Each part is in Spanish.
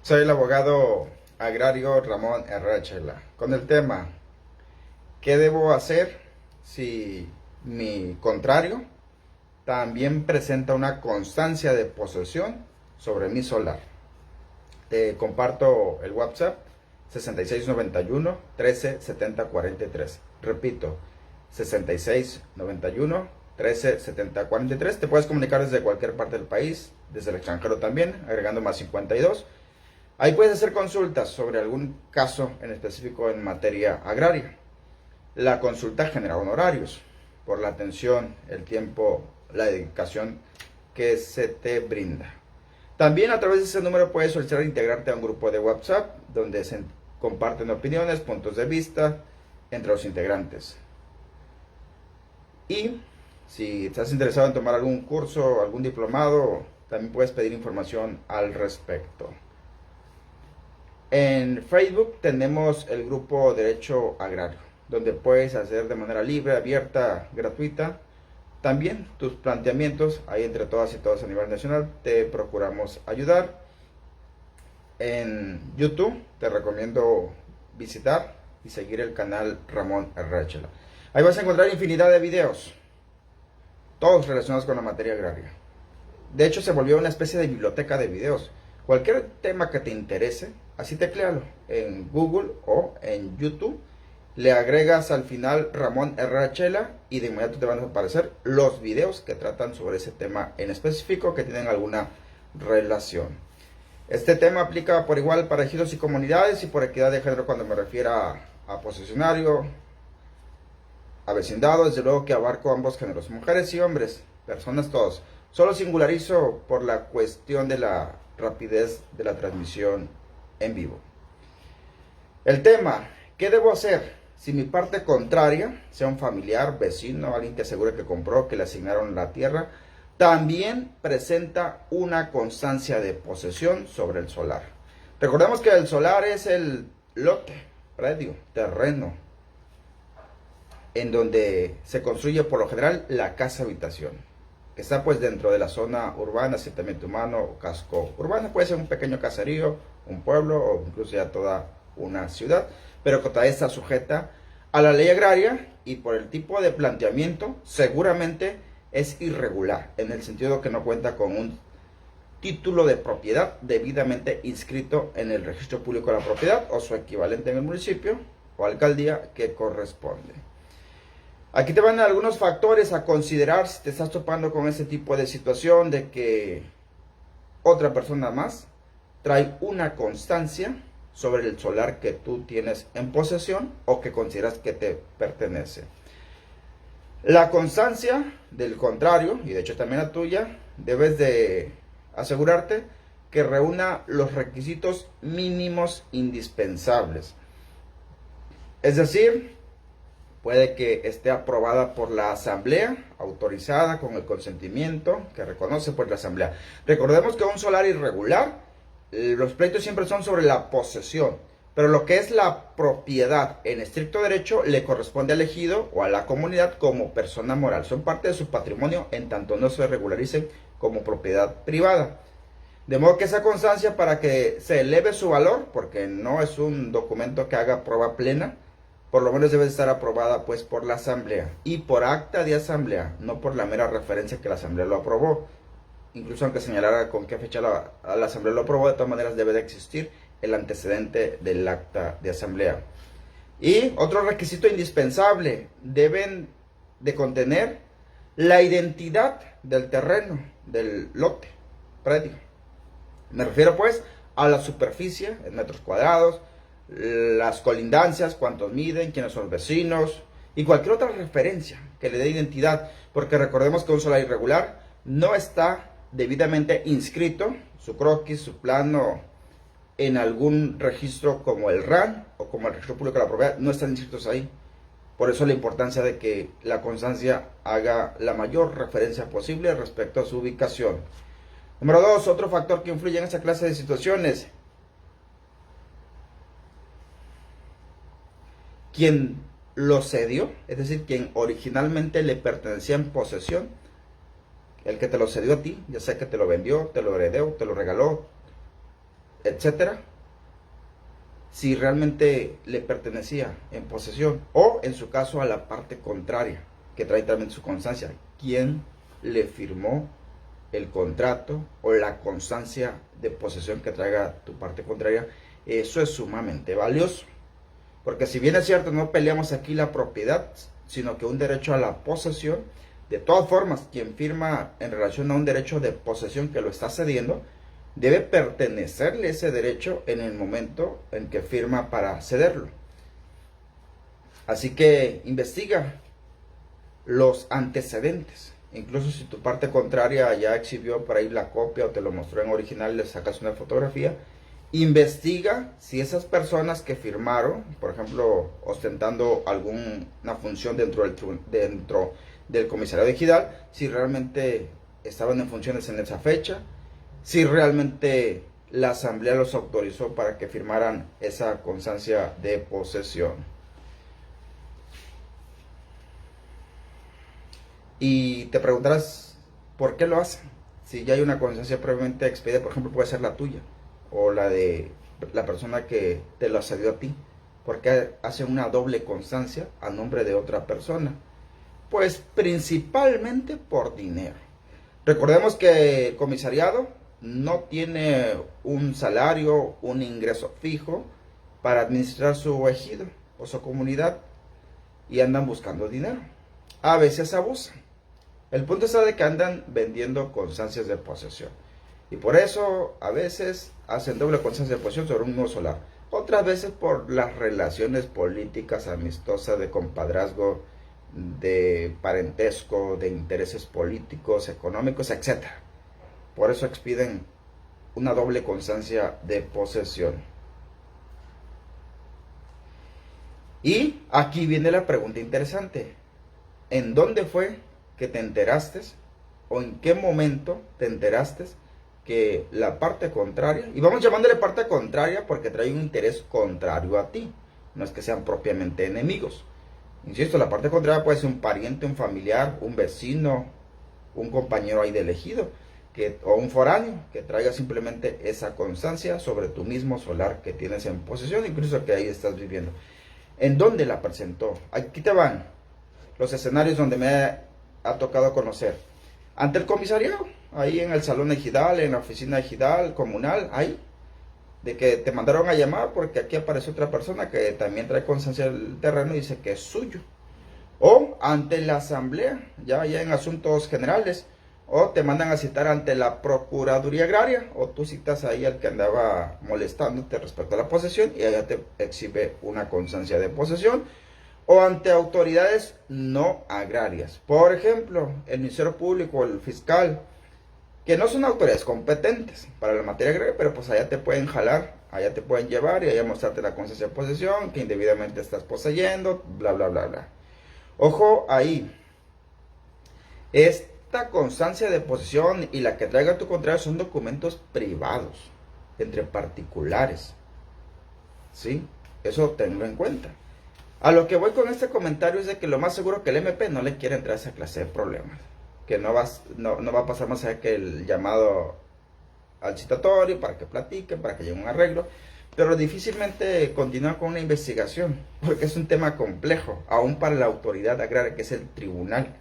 Soy el abogado agrario Ramón Herrera con el tema: ¿qué debo hacer si mi contrario también presenta una constancia de posesión sobre mi solar? Te comparto el WhatsApp: 6691 13 70 43. Repito, 6691 13 70 43. Te puedes comunicar desde cualquier parte del país, desde el extranjero también, agregando más 52. Ahí puedes hacer consultas sobre algún caso en específico en materia agraria. La consulta genera honorarios por la atención, el tiempo, la dedicación que se te brinda. También a través de ese número puedes solicitar integrarte a un grupo de WhatsApp donde se comparten opiniones, puntos de vista entre los integrantes. Y si estás interesado en tomar algún curso, algún diplomado, también puedes pedir información al respecto. En Facebook tenemos el grupo Derecho Agrario, donde puedes hacer de manera libre, abierta, gratuita también tus planteamientos. Ahí entre todas y todos a nivel nacional te procuramos ayudar. En YouTube te recomiendo visitar y seguir el canal Ramón Herrera. Ahí vas a encontrar infinidad de videos, todos relacionados con la materia agraria. De hecho, se volvió una especie de biblioteca de videos. Cualquier tema que te interese, así tecléalo en Google o en YouTube. Le agregas al final Ramón Herrera y de inmediato te van a aparecer los videos que tratan sobre ese tema en específico, que tienen alguna relación. Este tema aplica por igual para ejidos y comunidades y por equidad de género cuando me refiero a posesionario, a vecindado. Desde luego que abarco ambos géneros, mujeres y hombres, personas todos. Solo singularizo por la cuestión de la rapidez de la transmisión en vivo. El tema: ¿qué debo hacer si mi parte contraria, sea un familiar, vecino, alguien que asegure que compró, que le asignaron la tierra, también presenta una constancia de posesión sobre el solar? Recordemos que el solar es el lote, predio, terreno, en donde se construye por lo general la casa habitación, que está pues dentro de la zona urbana, asentamiento humano o casco urbano. Puede ser un pequeño caserío, un pueblo o incluso ya toda una ciudad, pero que todavía está sujeta a la ley agraria y por el tipo de planteamiento seguramente es irregular, en el sentido que no cuenta con un título de propiedad debidamente inscrito en el registro público de la propiedad o su equivalente en el municipio o alcaldía que corresponde. Aquí te van algunos factores a considerar si te estás topando con ese tipo de situación de que otra persona más trae una constancia sobre el solar que tú tienes en posesión o que consideras que te pertenece. La constancia del contrario, y de hecho también la tuya, debes de asegurarte que reúna los requisitos mínimos indispensables. Es decir, puede que esté aprobada por la asamblea, autorizada con el consentimiento que reconoce por la asamblea. Recordemos que un solar irregular, los pleitos siempre son sobre la posesión, pero lo que es la propiedad en estricto derecho le corresponde al ejido o a la comunidad como persona moral. Son parte de su patrimonio en tanto no se regularicen como propiedad privada. De modo que esa constancia, para que se eleve su valor, porque no es un documento que haga prueba plena, por lo menos debe estar aprobada pues por la asamblea y por acta de asamblea, no por la mera referencia que la asamblea lo aprobó. Incluso aunque señalara con qué fecha la asamblea lo aprobó, de todas maneras debe de existir el antecedente del acta de asamblea. Y otro requisito indispensable: deben de contener la identidad del terreno, del lote, predio. Me refiero pues a la superficie en metros cuadrados, las colindancias, cuántos miden, quiénes son los vecinos y cualquier otra referencia que le dé identidad, porque recordemos que un solar irregular no está debidamente inscrito, su croquis, su plano, en algún registro como el RAN o como el registro público de la propiedad, no están inscritos ahí. Por eso la importancia de que la constancia haga la mayor referencia posible respecto a su ubicación. Número 2, otro factor que influye en esta clase de situaciones: quien lo cedió, es decir, quien originalmente le pertenecía en posesión, el que te lo cedió a ti, ya sea que te lo vendió, te lo heredó, te lo regaló, etcétera, si realmente le pertenecía en posesión, o en su caso a la parte contraria, que trae también su constancia, quién le firmó el contrato o la constancia de posesión que traiga tu parte contraria. Eso es sumamente valioso, porque si bien es cierto, no peleamos aquí la propiedad, sino que un derecho a la posesión. De todas formas, quien firma en relación a un derecho de posesión que lo está cediendo, debe pertenecerle ese derecho en el momento en que firma para cederlo. Así que investiga los antecedentes. Incluso si tu parte contraria ya exhibió por ahí la copia o te lo mostró en original, le sacas una fotografía. Investiga si esas personas que firmaron, por ejemplo, ostentando alguna función dentro del comisariado ejidal, si realmente estaban en funciones en esa fecha, si realmente la asamblea los autorizó para que firmaran esa constancia de posesión. Y te preguntarás, ¿por qué lo hacen? Si ya hay una constancia previamente expedida, por ejemplo, puede ser la tuya o la de la persona que te lo cedió a ti. ¿Por qué hace una doble constancia a nombre de otra persona? Pues principalmente por dinero. Recordemos que el comisariado no tiene un salario, un ingreso fijo para administrar su ejido o su comunidad, y andan buscando dinero. A veces abusan. El punto está de que andan vendiendo constancias de posesión, y por eso a veces hacen doble constancia de posesión sobre un mismo solar. Otras veces por las relaciones políticas amistosas, de compadrazgo, de parentesco, de intereses políticos, económicos, etc. Por eso expiden una doble constancia de posesión. Y aquí viene la pregunta interesante. ¿En dónde fue que te enteraste, o en qué momento te enteraste que la parte contraria, y vamos llamándole parte contraria porque trae un interés contrario a ti, no es que sean propiamente enemigos? Insisto, la parte contraria puede ser un pariente, un familiar, un vecino, un compañero ahí de ejido, o un foráneo que traiga simplemente esa constancia sobre tu mismo solar que tienes en posesión, incluso que ahí estás viviendo. ¿En dónde la presentó? Aquí te van los escenarios donde me ha tocado conocer. Ante el comisariado, ahí en el salón ejidal, en la oficina ejidal, comunal, ahí, de que te mandaron a llamar porque aquí aparece otra persona que también trae constancia del terreno y dice que es suyo. O ante la asamblea, ya en asuntos generales, o te mandan a citar ante la Procuraduría Agraria, o tú citas ahí al que andaba molestándote respecto a la posesión y allá te exhibe una constancia de posesión. O ante autoridades no agrarias, por ejemplo, el Ministerio Público, el fiscal, que no son autoridades competentes para la materia agraria, pero pues allá te pueden jalar, allá te pueden llevar y allá mostrarte la constancia de posesión, que indebidamente estás poseyendo, bla, bla, bla, bla. Ojo ahí, esta constancia de posesión y la que traiga tu contrario son documentos privados, entre particulares, ¿sí? Eso tenlo en cuenta. A lo que voy con este comentario es de que lo más seguro que el MP no le quiere entrar a esa clase de problemas, que no va a pasar más allá que el llamado al citatorio para que platiquen, para que llegue un arreglo, pero difícilmente continúa con una investigación, porque es un tema complejo, aún para la autoridad agraria, que es el tribunal.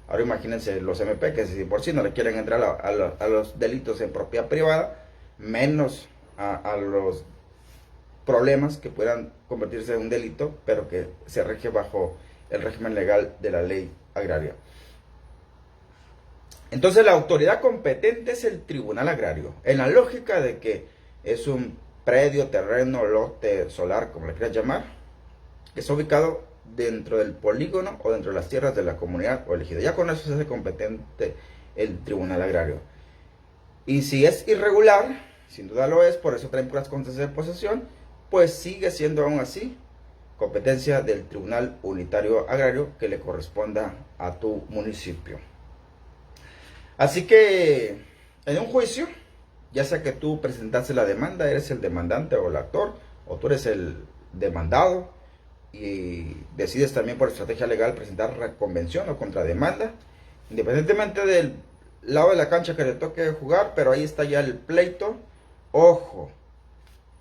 Ahora imagínense los MP, que si por sí no le quieren entrar a los delitos en propiedad privada, menos a los problemas que puedan convertirse en un delito, pero que se rige bajo el régimen legal de la ley agraria. Entonces la autoridad competente es el tribunal agrario, en la lógica de que es un predio, terreno, lote, solar, como le quieras llamar, que está ubicado dentro del polígono o dentro de las tierras de la comunidad o elegida. Ya con eso se hace competente el tribunal agrario. Y si es irregular, sin duda lo es, por eso traen puras constancias de posesión, pues sigue siendo aún así competencia del Tribunal Unitario Agrario que le corresponda a tu municipio. Así que en un juicio, ya sea que tú presentaste la demanda, eres el demandante o el actor, o tú eres el demandado y decides también por estrategia legal presentar reconvención o contrademanda, independientemente del lado de la cancha que le toque jugar, pero ahí está ya el pleito. Ojo,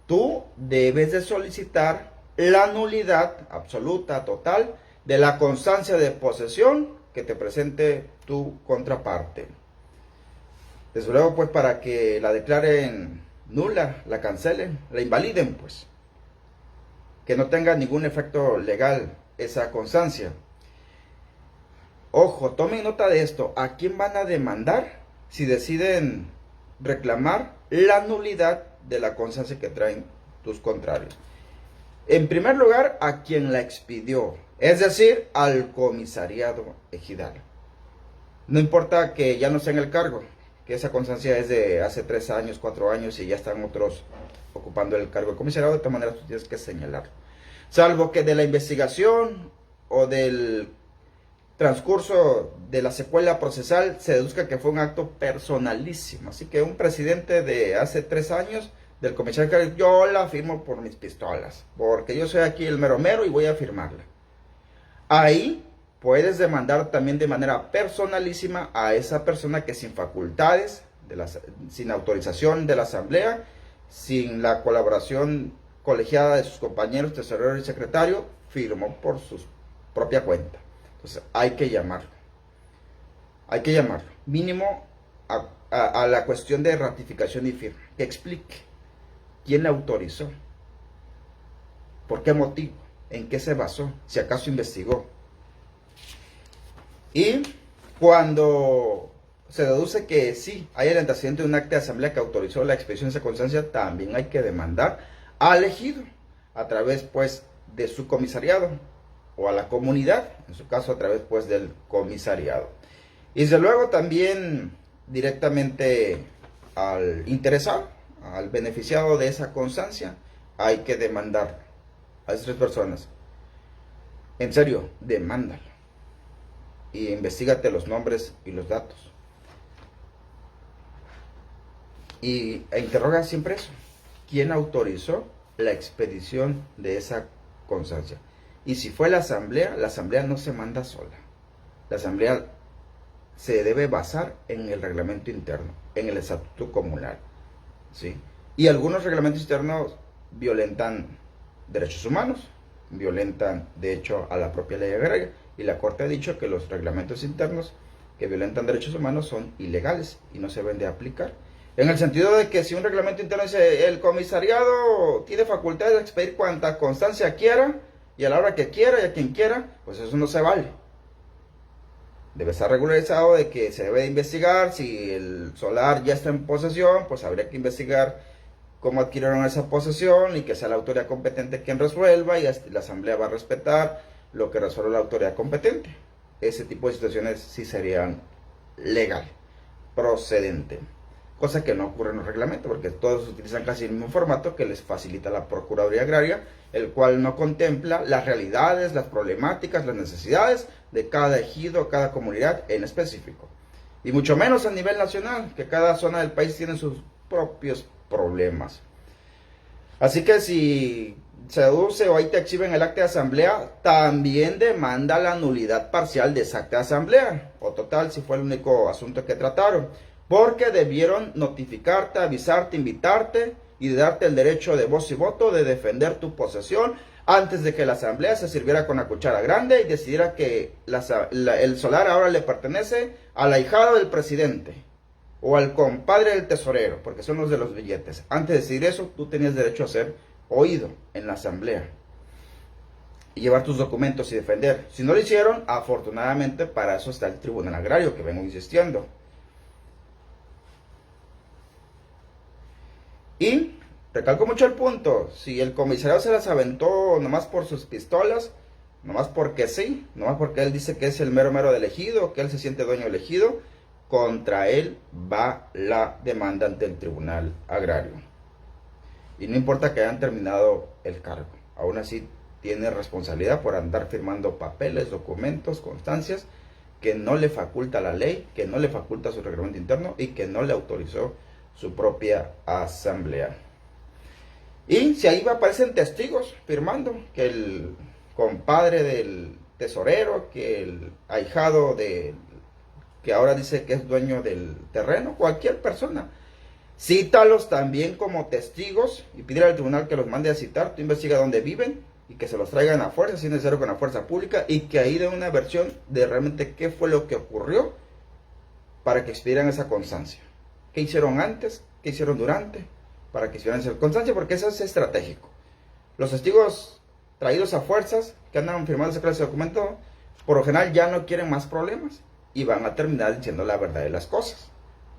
tú debes de solicitar la nulidad absoluta, total, de la constancia de posesión que te presente tu contraparte. Desde luego, pues, para que la declaren nula, la cancelen, la invaliden, pues. Que no tenga ningún efecto legal esa constancia. Ojo, tomen nota de esto. ¿A quién van a demandar si deciden reclamar la nulidad de la constancia que traen tus contrarios? En primer lugar, a quien la expidió, es decir, al comisariado ejidal. No importa que ya no esté en el cargo, que esa constancia es de hace 3 años, 4 años y ya están otros ocupando el cargo de comisariado, de esta manera tú tienes que señalarlo. Salvo que de la investigación o del transcurso de la secuela procesal se deduzca que fue un acto personalísimo. Así que un presidente de hace 3 años del comisario, yo la firmo por mis pistolas, porque yo soy aquí el mero mero y voy a firmarla. Ahí puedes demandar también de manera personalísima a esa persona que sin facultades, sin autorización de la asamblea, sin la colaboración colegiada de sus compañeros, tesorero y secretario, firmó por su propia cuenta. Entonces hay que llamarlo. Hay que llamarlo. Mínimo a la cuestión de ratificación y firma. Que explique quién le autorizó, por qué motivo, en qué se basó, si acaso investigó. Y cuando se deduce que sí hay el antecedente de un acta de asamblea que autorizó la expedición de esa constancia, también hay que demandar al ejido a través, pues, de su comisariado, o a la comunidad, en su caso a través, pues, del comisariado. Y desde luego también directamente al interesado, al beneficiado de esa constancia, hay que demandar a esas 3 personas. En serio, demándalo. Y investígate los nombres y los datos. E interroga siempre eso. ¿Quién autorizó la expedición de esa constancia? Y si fue la asamblea no se manda sola. La asamblea se debe basar en el reglamento interno, en el estatuto comunal, ¿sí? Y algunos reglamentos internos violentan derechos humanos, violentan de hecho a la propia ley agraria, y la Corte ha dicho que los reglamentos internos que violentan derechos humanos son ilegales y no se deben de aplicar. En el sentido de que si un reglamento interno dice el comisariado tiene facultad de expedir cuanta constancia quiera y a la hora que quiera y a quien quiera, pues eso no se vale. Debe estar regularizado de que se debe de investigar. Si el solar ya está en posesión, pues habría que investigar cómo adquirieron esa posesión y que sea la autoridad competente quien resuelva, y la asamblea va a respetar lo que resuelve la autoridad competente. Ese tipo de situaciones sí serían legal, procedente, cosa que no ocurre en los reglamentos, porque todos utilizan casi el mismo formato que les facilita la Procuraduría Agraria, el cual no contempla las realidades, las problemáticas, las necesidades de cada ejido, cada comunidad en específico, y mucho menos a nivel nacional, que cada zona del país tiene sus propios problemas. Así que si se deduce o ahí te exhiben el acta de asamblea, también demanda la nulidad parcial de esa acta de asamblea, o total si fue el único asunto que trataron, porque debieron notificarte, avisarte, invitarte y darte el derecho de voz y voto de defender tu posesión antes de que la asamblea se sirviera con la cuchara grande y decidiera que el solar ahora le pertenece al ahijado del presidente o al compadre del tesorero, porque son los de los billetes. Antes de decidir eso, tú tenías derecho a ser oído en la asamblea y llevar tus documentos y defender. Si no lo hicieron, afortunadamente para eso está el Tribunal Agrario, que vengo insistiendo. Y recalco mucho el punto: si el comisario se las aventó nomás por sus pistolas, nomás porque sí, nomás porque él dice que es el mero mero del ejido, que él se siente dueño del ejido, contra él va la demanda ante el Tribunal Agrario. Y no importa que hayan terminado el cargo, aún así tiene responsabilidad por andar firmando papeles, documentos, constancias que no le faculta la ley, que no le faculta su reglamento interno y que no le autorizó su propia asamblea. Y si ahí aparecen testigos firmando que el compadre del tesorero, que el ahijado de que ahora dice que es dueño del terreno, cualquier persona, Cítalos también como testigos y pídele al tribunal que los mande a citar. Tú investiga dónde viven y que se los traigan a fuerza, si es necesario con la fuerza pública, y que ahí den una versión de realmente qué fue lo que ocurrió para que expidieran esa constancia. ¿Qué hicieron antes? ¿Qué hicieron durante? Para que expidieran esa constancia, porque eso es estratégico. Los testigos traídos a fuerzas que andan firmando esa clase de documento, por lo general ya no quieren más problemas y van a terminar diciendo la verdad de las cosas.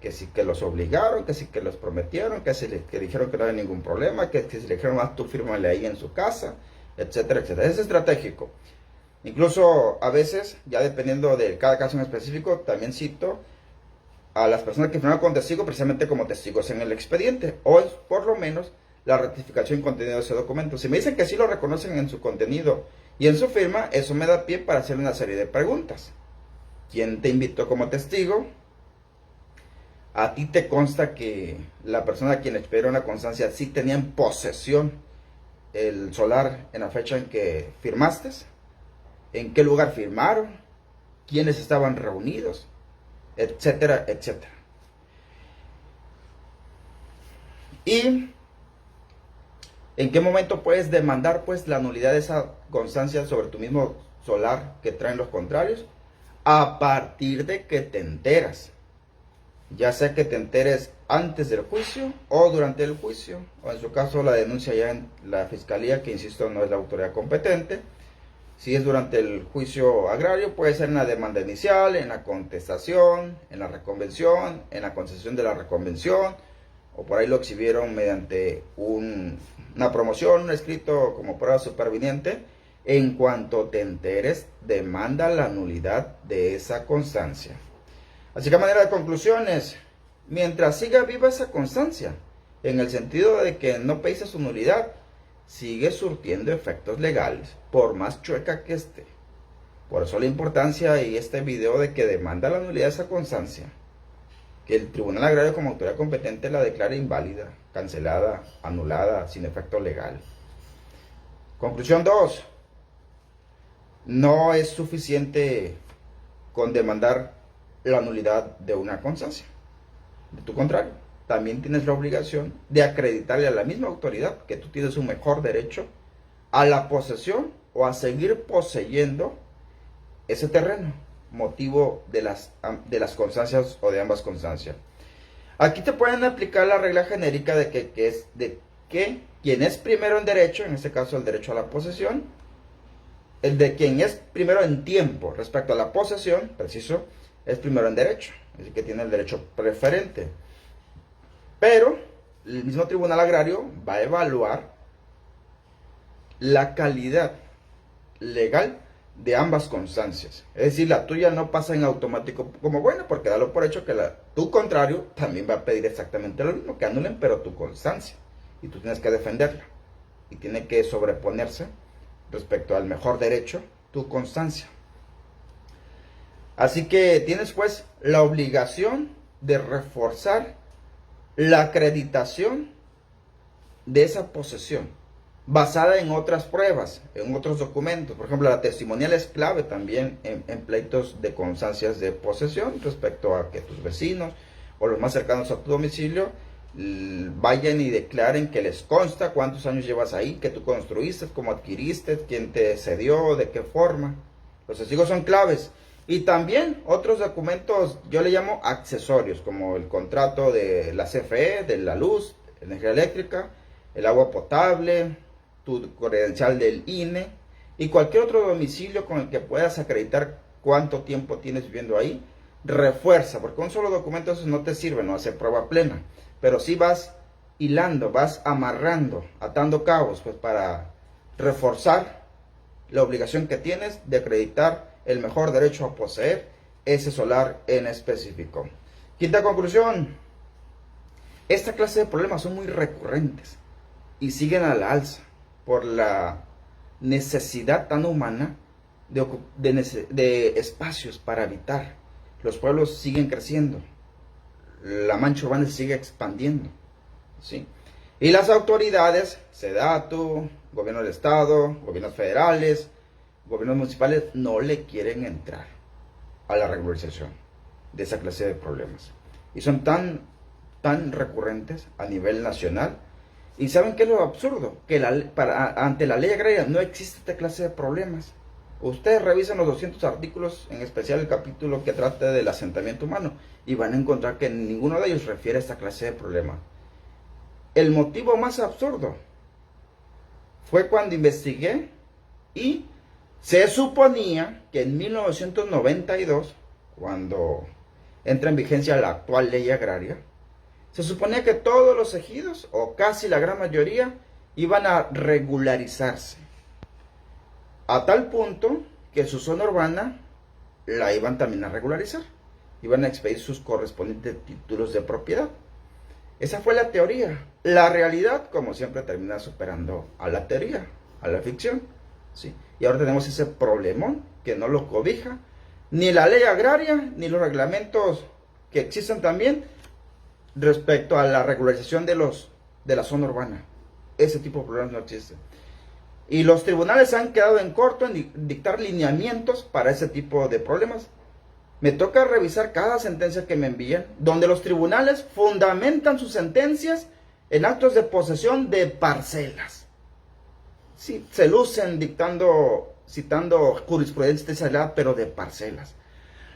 Que sí que los obligaron, que sí que los prometieron, que dijeron que no había ningún problema, que si le dijeron, tú fírmale ahí en su casa, etcétera, etcétera. Es estratégico. Incluso a veces, ya dependiendo de cada caso en específico, también cito a las personas que firmaron con testigo precisamente como testigos en el expediente, o por lo menos la ratificación y contenido de ese documento. Si me dicen que sí lo reconocen en su contenido y en su firma, eso me da pie para hacer una serie de preguntas. ¿Quién te invitó como testigo? ¿A ti te consta que la persona a quien expedió una constancia sí tenía en posesión el solar en la fecha en que firmaste? ¿En qué lugar firmaron? ¿Quiénes estaban reunidos? Etcétera, etcétera. ¿Y en qué momento puedes demandar pues la nulidad de esa constancia sobre tu mismo solar que traen los contrarios? A partir de que te enteras. Ya sea que te enteres antes del juicio o durante el juicio, o en su caso la denuncia ya en la fiscalía, que insisto no es la autoridad competente. Si es durante el juicio agrario, puede ser en la demanda inicial, en la contestación, en la reconvención, en la concesión de la reconvención, o por ahí lo exhibieron mediante una promoción, un escrito como prueba superviniente. En cuanto te enteres, demanda la nulidad de esa constancia. Así que a manera de conclusiones, mientras siga viva esa constancia, en el sentido de que no pediste su nulidad, sigue surtiendo efectos legales, por más chueca que esté. Por eso la importancia y este video de que demanda la nulidad de esa constancia, que el Tribunal Agrario como autoridad competente la declare inválida, cancelada, anulada, sin efecto legal. Conclusión 2. No es suficiente con demandar la nulidad de una constancia. De tu contrario, también tienes la obligación de acreditarle a la misma autoridad que tú tienes un mejor derecho a la posesión o a seguir poseyendo ese terreno, motivo de las constancias o de ambas constancias. Aquí te pueden aplicar la regla genérica de que quien es primero en derecho, en este caso el derecho a la posesión, el de quien es primero en tiempo respecto a la posesión, preciso, es primero en derecho, es decir, que tiene el derecho preferente. Pero el mismo Tribunal Agrario va a evaluar la calidad legal de ambas constancias. Es decir, la tuya no pasa en automático como buena, porque dalo por hecho que tu contrario también va a pedir exactamente lo mismo, que anulen, pero tu constancia. Y tú tienes que defenderla. Y tiene que sobreponerse respecto al mejor derecho, tu constancia. Así que tienes pues la obligación de reforzar la acreditación de esa posesión, basada en otras pruebas, en otros documentos. Por ejemplo, la testimonial es clave también en pleitos de constancias de posesión, respecto a que tus vecinos o los más cercanos a tu domicilio vayan y declaren que les consta cuántos años llevas ahí, que tú construiste, cómo adquiriste, quién te cedió, de qué forma. Los testigos son claves. Y también otros documentos, yo le llamo accesorios, como el contrato de la CFE, de la luz, energía eléctrica, el agua potable, tu credencial del INE y cualquier otro domicilio con el que puedas acreditar cuánto tiempo tienes viviendo ahí. Refuerza, porque un solo documento eso no te sirve, no hace prueba plena, pero sí vas hilando, vas amarrando, atando cabos, pues para reforzar la obligación que tienes de acreditar el mejor derecho a poseer ese solar en específico. Quinta conclusión, esta clase de problemas son muy recurrentes y siguen a la alza por la necesidad tan humana de espacios para habitar. Los pueblos siguen creciendo, la mancha urbana se sigue expandiendo, ¿sí? Y las autoridades, SEDATU, gobierno del estado, gobiernos federales, gobiernos municipales, no le quieren entrar a la regularización de esa clase de problemas. Y son tan tan recurrentes a nivel nacional. ¿Y saben qué es lo absurdo? Que ante la ley agraria no existe esta clase de problemas. Ustedes revisan los 200 artículos, en especial el capítulo que trata del asentamiento humano, y van a encontrar que ninguno de ellos refiere a esta clase de problema. El motivo más absurdo fue cuando investigué y se suponía que en 1992, cuando entra en vigencia la actual ley agraria, se suponía que todos los ejidos, o casi la gran mayoría, iban a regularizarse. A tal punto que su zona urbana la iban también a regularizar. Iban a expedir sus correspondientes títulos de propiedad. Esa fue la teoría. La realidad, como siempre, termina superando a la teoría, a la ficción, ¿sí? Y ahora tenemos ese problemón que no lo cobija ni la ley agraria, ni los reglamentos que existen también respecto a la regularización de la zona urbana. Ese tipo de problemas no existen. Y los tribunales han quedado en corto en dictar lineamientos para ese tipo de problemas. Me toca revisar cada sentencia que me envían, donde los tribunales fundamentan sus sentencias en actos de posesión de parcelas. Sí, se lucen citando jurisprudencia especializada, pero de parcelas.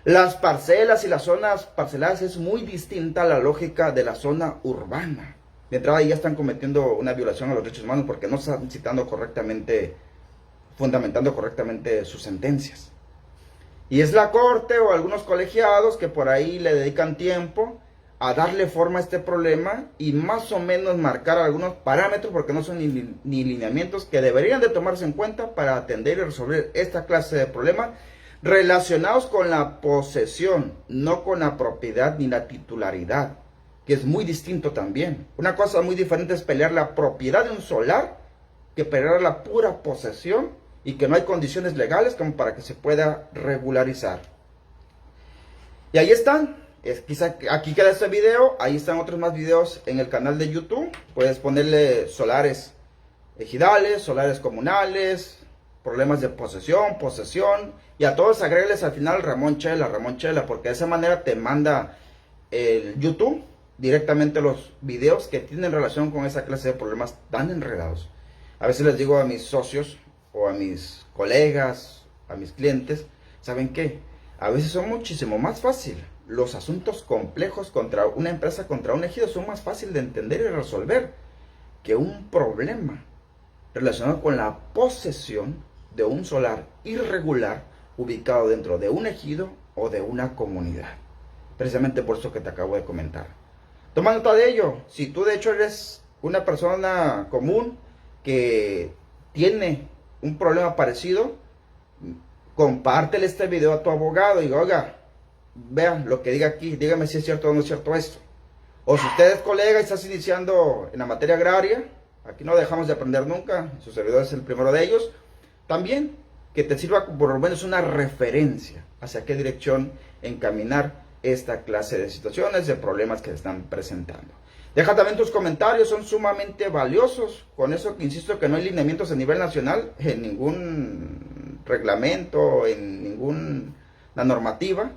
Las parcelas y las zonas parceladas es muy distinta a la lógica de la zona urbana. De entrada ya están cometiendo una violación a los derechos humanos porque no están fundamentando correctamente sus sentencias. Y es la corte o algunos colegiados que por ahí le dedican tiempo a darle forma a este problema y más o menos marcar algunos parámetros, porque no son ni lineamientos que deberían de tomarse en cuenta para atender y resolver esta clase de problemas relacionados con la posesión, no con la propiedad ni la titularidad, que es muy distinto también. Una cosa muy diferente es pelear la propiedad de un solar que pelear la pura posesión y que no hay condiciones legales como para que se pueda regularizar. Y ahí están. Quizá aquí queda este video, ahí están otros más videos en el canal de YouTube. Puedes ponerle solares ejidales, solares comunales, problemas de posesión, y a todos agrégueles al final Ramón Chela, porque de esa manera te manda el YouTube directamente los videos que tienen relación con esa clase de problemas tan enredados. A veces les digo a mis socios o a mis colegas, a mis clientes, ¿saben qué? A veces son muchísimo más fácil. Los asuntos complejos contra una empresa, contra un ejido, son más fácil de entender y resolver que un problema relacionado con la posesión de un solar irregular ubicado dentro de un ejido o de una comunidad. Precisamente por eso que te acabo de comentar. Toma nota de ello. Si tú de hecho eres una persona común que tiene un problema parecido, compártele este video a tu abogado y diga, oiga, vean lo que diga aquí, dígame si es cierto o no es cierto esto. O si usted es colega y estás iniciando en la materia agraria, aquí no dejamos de aprender nunca, su servidor es el primero de ellos, también que te sirva por lo menos una referencia hacia qué dirección encaminar esta clase de situaciones, de problemas que se están presentando. Deja también tus comentarios, son sumamente valiosos, con eso que insisto que no hay lineamientos a nivel nacional, en ningún reglamento, en ninguna normativa,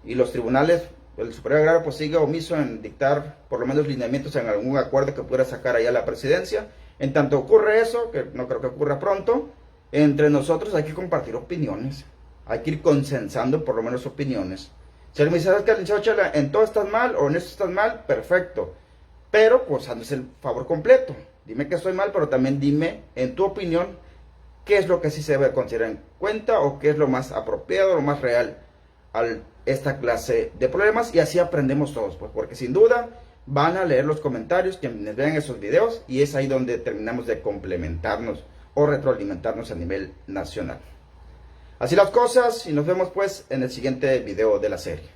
y los tribunales, el Superior Agrario pues sigue omiso en dictar por lo menos lineamientos en algún acuerdo que pudiera sacar allá la presidencia. En tanto ocurre eso, que no creo que ocurra pronto, entre nosotros hay que compartir opiniones, hay que ir consensando por lo menos opiniones. Si alguien me dice, ¿sabes qué, licenciado Chela? En todo estás mal o en esto estás mal, perfecto. Pero pues hazme el favor completo. Dime que estoy mal, pero también dime, en tu opinión, qué es lo que sí se debe considerar en cuenta o qué es lo más apropiado, lo más real a esta clase de problemas, y así aprendemos todos, pues, porque sin duda van a leer los comentarios quienes vean esos videos y es ahí donde terminamos de complementarnos o retroalimentarnos a nivel nacional. Así las cosas y nos vemos pues en el siguiente video de la serie.